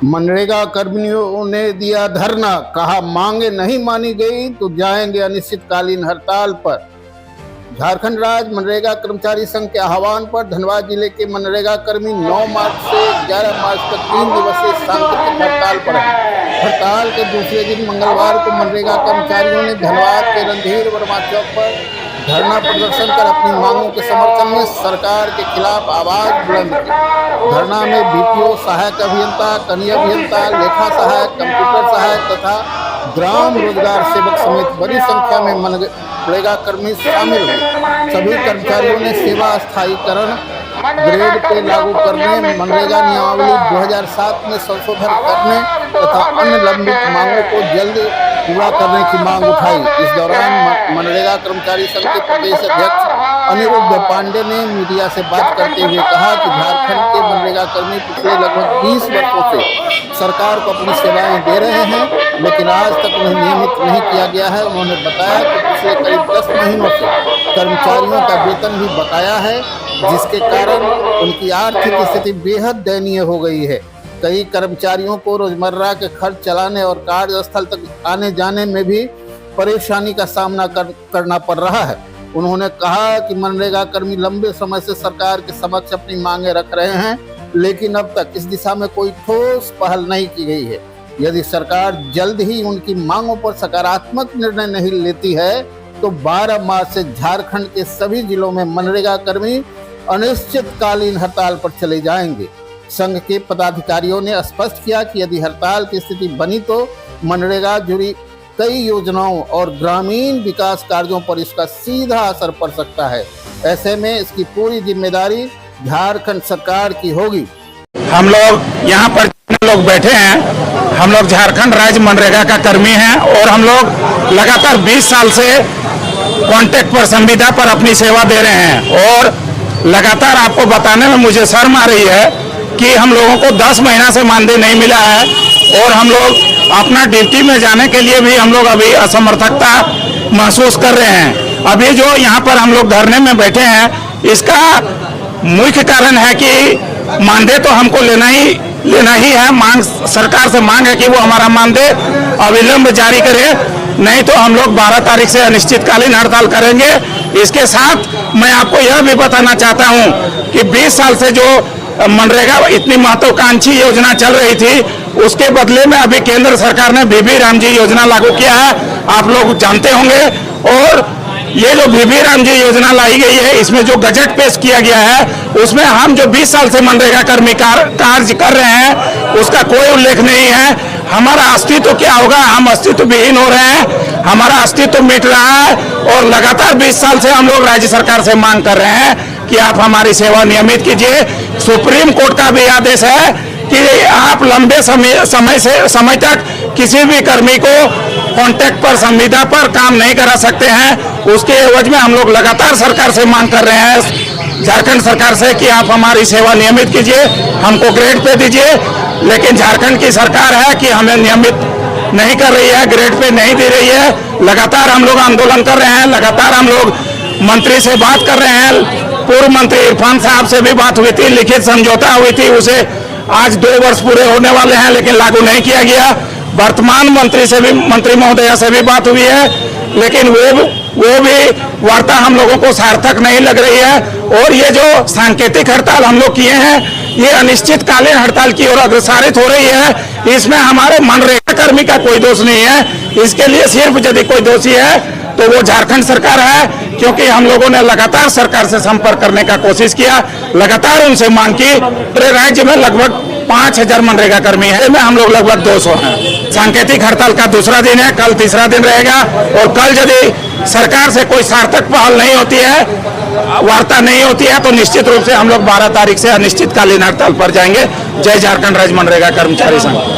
मनरेगा कर्मियों ने दिया धरना, कहा मांगे नहीं मानी गई तो जाएंगे अनिश्चितकालीन हड़ताल पर। झारखंड राज्य मनरेगा कर्मचारी संघ के आह्वान पर धनबाद जिले के मनरेगा कर्मी 9 मार्च से 11 मार्च तक 3 दिवसीय सांकेतिक हड़ताल पर हैं। हड़ताल के दूसरे दिन मंगलवार को मनरेगा कर्मचारियों ने धनबाद के रणधीर वर्मा चौक पर धरना प्रदर्शन कर अपनी मांगों के समर्थन में सरकार के खिलाफ आवाज बुलंद की। धरना में बीपीओ, सहायक अभियंता, कनीय अभियंता, लेखा सहायक, कंप्यूटर सहायक तथा ग्राम रोजगार सेवक समेत बड़ी संख्या में मनरेगा कर्मी शामिल हुए। सभी कर्मचारियों ने सेवा स्थायीकरण, ग्रेड पे लागू करने, मनरेगा नियमावली 2007 में संशोधन करने तथा अन्य लंबित मांगों को जल्द पूरा करने की मांग उठाई। इस दौरान मनरेगा कर्मचारी संघ के प्रदेश अध्यक्ष अनिरुद्ध पांडे ने मीडिया से बात करते हुए कहा कि झारखंड के मनरेगा कर्मी पिछले लगभग 20 वर्षों से सरकार को अपनी सेवाएं दे रहे हैं, लेकिन आज तक उन्हें नियमित नहीं किया गया है। उन्होंने बताया कि पिछले करीब 10 महीनों से कर्मचारियों का वेतन भी बकाया है, जिसके कारण उनकी आर्थिक स्थिति बेहद दयनीय हो गई है। कई कर्मचारियों को रोजमर्रा के खर्च चलाने और कार्यस्थल तक आने जाने में भी परेशानी का सामना करना पड़ रहा है। उन्होंने कहा कि मनरेगा कर्मी लंबे समय से सरकार के समक्ष अपनी मांगे रख रहे हैं, लेकिन अब तक इस दिशा में कोई ठोस पहल नहीं की गई है। यदि सरकार जल्द ही उनकी मांगों पर सकारात्मक निर्णय नहीं लेती है तो 12 मार्च से झारखंड के सभी जिलों में मनरेगा कर्मी अनिश्चितकालीन हड़ताल पर चले जाएंगे। संघ के पदाधिकारियों ने स्पष्ट किया कि यदि हड़ताल की स्थिति बनी तो मनरेगा जुड़ी कई योजनाओं और ग्रामीण विकास कार्यों पर इसका सीधा असर पड़ सकता है। ऐसे में इसकी पूरी जिम्मेदारी झारखंड सरकार की होगी। हम लोग यहाँ पर लोग बैठे हैं, हम लोग झारखंड राज्य मनरेगा का कर्मी हैं और हम लोग लगातार 20 साल से कॉन्ट्रैक्ट पर, संविदा पर अपनी सेवा दे रहे हैं। और लगातार आपको बताने में मुझे शर्म आ रही है कि हम लोगों को 10 महीना से मानदेय नहीं मिला है और हम लोग अपना ड्यूटी में जाने के लिए भी हम लोग अभी असमर्थकता महसूस कर रहे हैं। अभी जो यहाँ पर हम लोग धरने में बैठे हैं, इसका मुख्य कारण है कि मानदेय तो हमको लेना ही है। मांग सरकार से मांग है कि वो हमारा मानदेय अविलंब जारी करे, नहीं तो हम लोग 12 तारीख से अनिश्चितकालीन हड़ताल करेंगे। इसके साथ मैं आपको यह भी बताना चाहता हूँ कि 20 साल से जो मनरेगा इतनी महत्वाकांक्षी योजना चल रही थी, उसके बदले में अभी केंद्र सरकार ने बीबी राम जी योजना लागू किया है, आप लोग जानते होंगे। और ये जो बीबी राम जी योजना लाई गई है, इसमें जो बजट पेश किया गया है, उसमें हम जो 20 साल से मनरेगा कर्मी कार्य कर रहे हैं, उसका कोई उल्लेख नहीं है। हमारा अस्तित्व क्या होगा, हम अस्तित्व विहीन हो रहे हैं, हमारा अस्तित्व मिट रहा है। और लगातार 20 साल से हम लोग राज्य सरकार से मांग कर रहे हैं कि आप हमारी सेवा नियमित कीजिए। सुप्रीम कोर्ट का भी आदेश है कि आप लंबे समय तक किसी भी कर्मी को कॉन्ट्रैक्ट पर, संविदा पर काम नहीं करा सकते हैं। उसके एवज में हम लोग लगातार सरकार से मांग कर रहे हैं, झारखंड सरकार से, कि आप हमारी सेवा नियमित कीजिए, हमको ग्रेड पे दीजिए। लेकिन झारखंड की सरकार है कि हमें नियमित नहीं कर रही है, ग्रेड पे नहीं दे रही है। लगातार हम लोग आंदोलन कर रहे हैं, लगातार हम लोग मंत्री से बात कर रहे हैं। पूर्व मंत्री इरफान साहब से भी बात हुई थी, लिखित समझौता हुई थी, उसे आज 2 वर्ष पूरे होने वाले हैं, लेकिन लागू नहीं किया गया। वर्तमान मंत्री से भी, मंत्री महोदया से भी बात हुई है, लेकिन वो भी वार्ता हम लोगों को सार्थक नहीं लग रही है। और ये जो सांकेतिक हड़ताल हम लोग किए हैं, ये अनिश्चितकालीन हड़ताल की ओर अग्रसरित हो रही है। इसमें हमारे मनरेगा कर्मी का कोई दोष नहीं है। इसके लिए सिर्फ यदि कोई दोषी है तो वो झारखंड सरकार है, क्योंकि हम लोगों ने लगातार सरकार से संपर्क करने का कोशिश किया, लगातार उनसे मांग की। पूरे राज्य में लगभग 5000 मनरेगा कर्मी है, में हम लोग लगभग 200 हैं। सांकेतिक हड़ताल का दूसरा दिन है, कल तीसरा दिन रहेगा। और कल यदि सरकार से कोई सार्थक पहल नहीं होती है, वार्ता नहीं होती है, तो निश्चित रूप से हम लोग 12 तारीख से अनिश्चितकालीन हड़ताल पर जाएंगे। जय झारखंड राज्य मनरेगा कर्मचारी संघ।